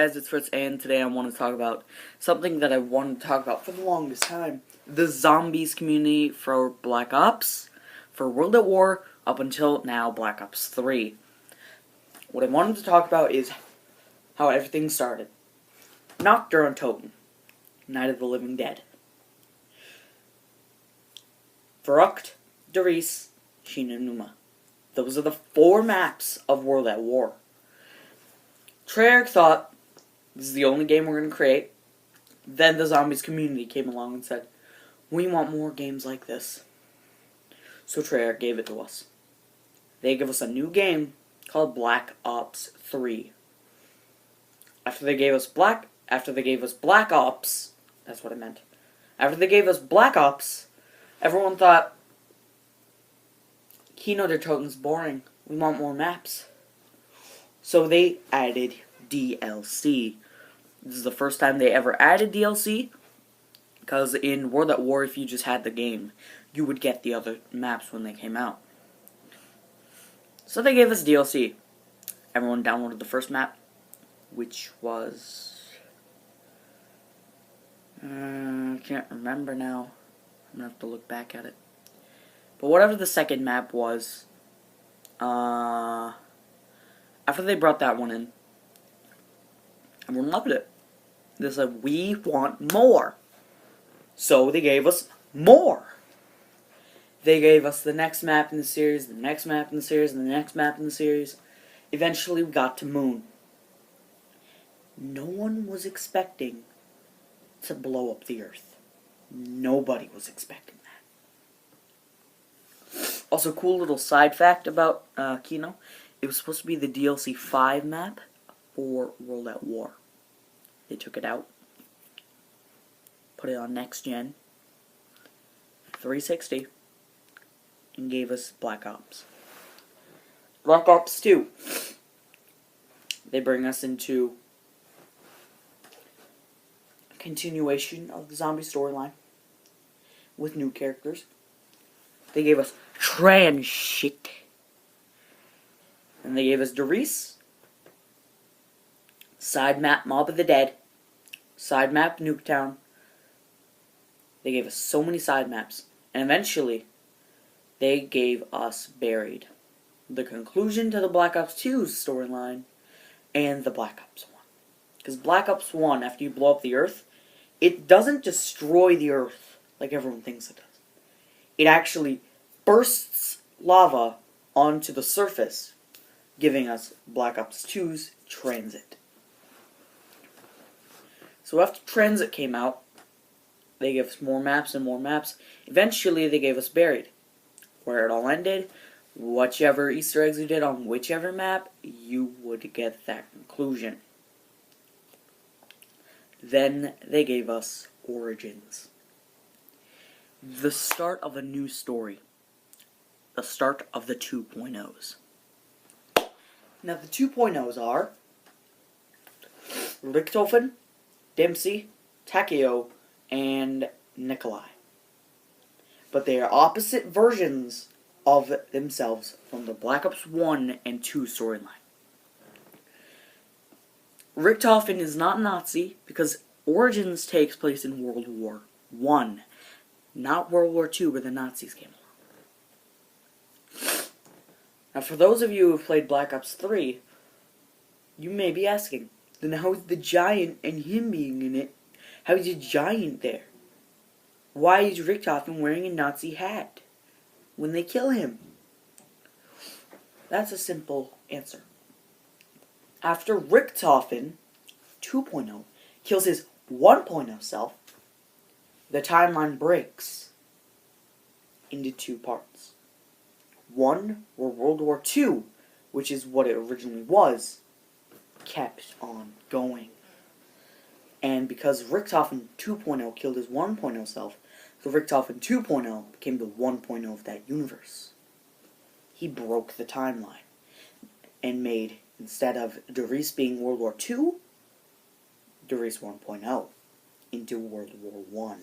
Guys, it's Fritz, and today I want to talk about something that I wanted to talk about for the longest time. The zombies community for Black Ops, for World at War, up until now Black Ops 3. What I wanted to talk about is how everything started. Nocturne Totem, Night of the Living Dead. Verrucht, Darius, Sheena Numa. Those are the 4 maps of World at War. Treyacrch thought, this is the only game we're going to create. Then the zombies community came along and said, we want more games like this. So Treyacrch gave it to us. They gave us a new game called Black Ops 3. After they gave us Black Ops, that's what I meant. After they gave us Black Ops, everyone thought, Keynote Totem's boring. We want more maps. So they added DLC. This is the first time they ever added DLC, because in World at War, if you just had the game, you would get the other maps when they came out. So they gave us DLC. Everyone downloaded the first map, which was... I can't remember now. I'm going to have to look back at it. But whatever the second map was, after they brought that one in, everyone loved it. They said, we want more. So they gave us more. They gave us the next map in the series, the next map in the series, and the next map in the series. Eventually we got to Moon. No one was expecting to blow up the Earth. Nobody was expecting that. Also, cool little side fact about Kino. It was supposed to be the DLC 5 map for World at War. They took it out, put it on Next Gen, 360, and gave us Black Ops. Black Ops 2. They bring us into a continuation of the zombie storyline with new characters. They gave us Treyacrch. And they gave us Darius, side map Mob of the Dead, side map Nuketown. They gave us so many side maps. And eventually, they gave us Buried, the conclusion to the Black Ops 2 storyline, and the Black Ops 1. Because Black Ops 1, after you blow up the Earth, it doesn't destroy the Earth like everyone thinks it does. It actually bursts lava onto the surface, giving us Black Ops 2's Transit. So after Transit came out, they gave us more maps and more maps. Eventually they gave us Buried, where it all ended. Whichever Easter eggs you did on whichever map, you would get that conclusion. Then they gave us Origins. The start of a new story. The start of the 2.0s. Now the 2.0s are Richtofen, Dempsey, Takeo, and Nikolai. But they are opposite versions of themselves from the Black Ops 1 and 2 storyline. Richtofen is not Nazi because Origins takes place in World War I, not World War II where the Nazis came along. Now for those of you who have played Black Ops 3, you may be asking, then how is the Giant and him being in it? How is the Giant there? Why is Richtofen wearing a Nazi hat when they kill him? That's a simple answer. After Richtofen 2.0 kills his 1.0 self, the timeline breaks into 2 parts. One, where World War II, which is what it originally was, kept on going. And because Richtofen 2.0 killed his 1.0 self, the Richtofen 2.0 became the 1.0 of that universe. He broke the timeline and made, instead of Darius being World War II, Darius 1.0 into World War I.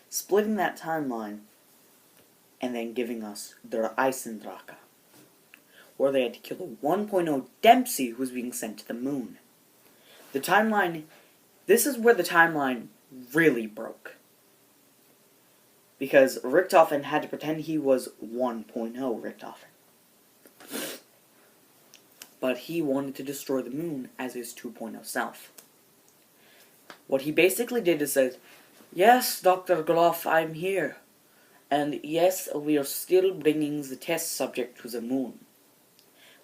Splitting that timeline and then giving us their Eisendrache, where they had to kill the 1.0 Dempsey who was being sent to the moon. The timeline, this is where the timeline really broke. Because Richtofen had to pretend he was 1.0 Richtofen. But he wanted to destroy the moon as his 2.0 self. What he basically did is said, "Yes, Dr. Gloff, I'm here. And yes, we are still bringing the test subject to the moon."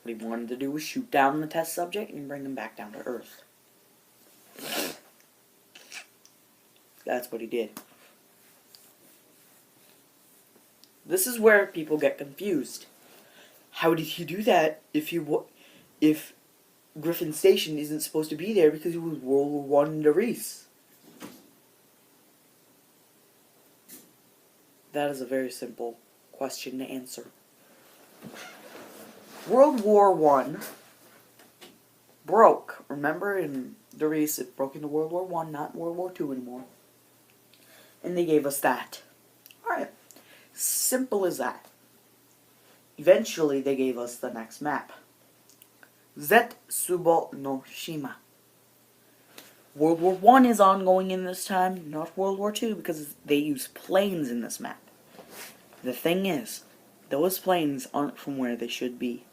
What he wanted to do was shoot down the test subject and bring him back down to Earth. That's what he did. This is where people get confused. How did he do that if Griffin Station isn't supposed to be there because it was World War I in Reese? That is a very simple question to answer. World War I broke. Remember, in Reese, it broke into World War I, not World War II anymore. And they gave us that. Alright. Simple as that. Eventually, they gave us the next map. Zetsubo no Shima. World War I is ongoing in this time, not World War II, because they use planes in this map. The thing is, those planes aren't from where they should be.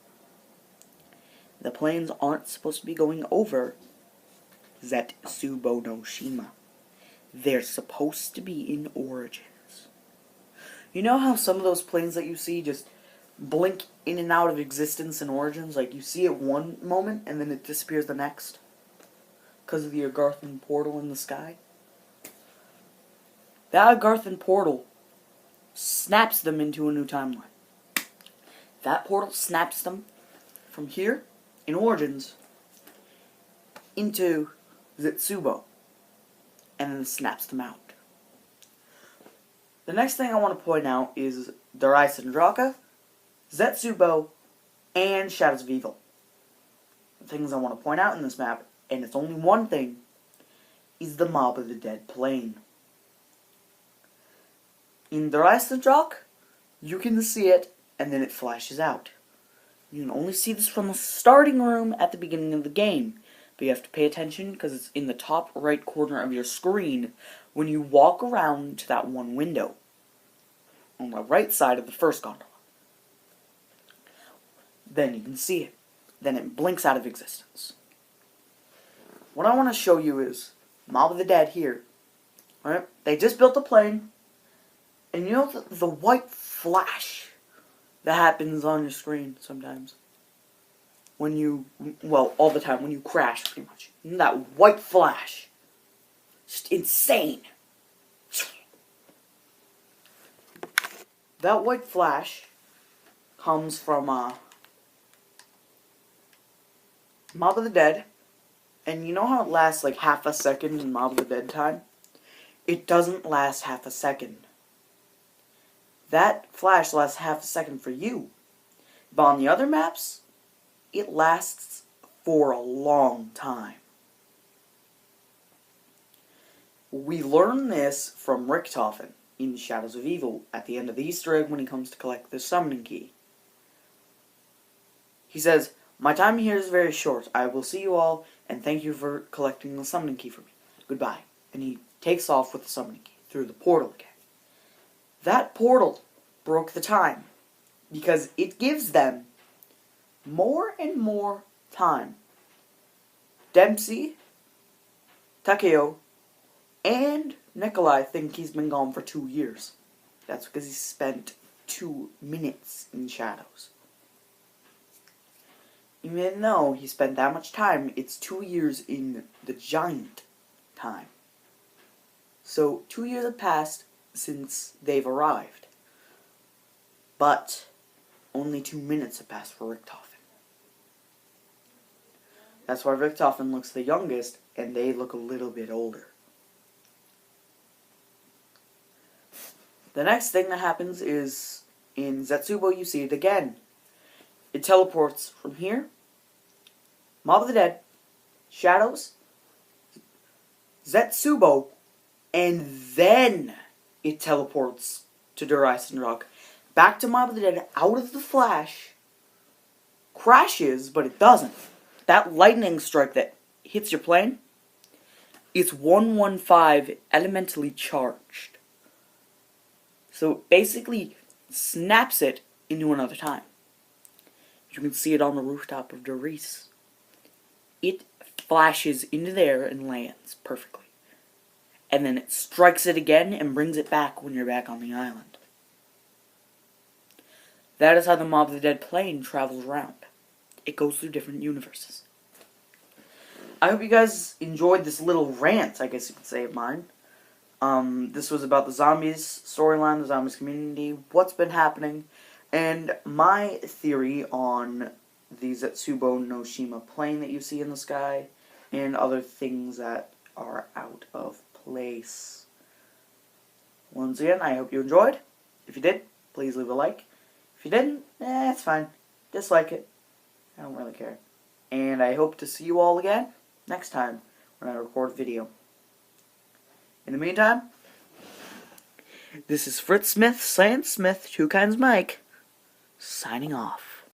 The planes aren't supposed to be going over Zetsubo no Shima. They're supposed to be in Origins. You know how some of those planes that you see just blink in and out of existence in Origins? Like, you see it one moment, and then it disappears the next? Because of the Agarthan portal in the sky? That Agarthan portal snaps them into a new timeline. That portal snaps them from here, in Origins, into Zetsubo, and then snaps them out. The next thing I want to point out is Treyacrch, Zetsubo, and Shadows of Evil. The things I want to point out in this map, and it's only one thing, is the Mob of the Dead plane. In Treyacrch, you can see it, and then it flashes out. You can only see this from the starting room at the beginning of the game, but you have to pay attention because it's in the top right corner of your screen when you walk around to that one window on the right side of the first gondola. Then you can see it. Then it blinks out of existence. What I want to show you is Mob of the Dead here. Alright? They just built a plane, and you know the white flash that happens on your screen sometimes? When you, well, all the time, when you crash, pretty much. And that white flash. Just insane. That white flash comes from, Mob of the Dead. And you know how it lasts like half a second in Mob of the Dead time? It doesn't last half a second. That flash lasts half a second for you. But on the other maps, it lasts for a long time. We learn this from Richtofen in Shadows of Evil at the end of the Easter egg when he comes to collect the summoning key. He says, "My time here is very short. I will see you all, and thank you for collecting the summoning key for me. Goodbye." And he takes off with the summoning key through the portal again. That portal broke the time because it gives them more and more time. Dempsey, Takeo, and Nikolai think he's been gone for 2 years. That's because he spent 2 minutes in Shadows. Even though he spent that much time, it's 2 years in the giant time. So 2 years have passed since they've arrived. But only 2 minutes have passed for Richtofen. That's why Richtofen looks the youngest, and they look a little bit older. The next thing that happens is, in Zetsubo you see it again. It teleports from here, Mob of the Dead, Shadows, Zetsubo, and then it teleports to Treyacrch, back to Mob of the Dead, out of the flash, crashes, but it doesn't. That lightning strike that hits your plane, it's 115 elementally charged. So it basically snaps it into another time. You can see it on the rooftop of Doris. It flashes into there and lands perfectly. And then it strikes it again and brings it back when you're back on the island. That is how the Mob of the Dead plane travels around. It goes through different universes. I hope you guys enjoyed this little rant, I guess you could say, of mine. This was about the zombies storyline, the zombies community, what's been happening, and my theory on the Zetsubo no Shima plane that you see in the sky, and other things that are out of place. Once again, I hope you enjoyed. If you did, please leave a like. If you didn't, it's fine. Dislike it. I don't really care. And I hope to see you all again next time when I record a video. In the meantime, this is Fritz Smith, Science Smith, Two Kinds Mike, signing off.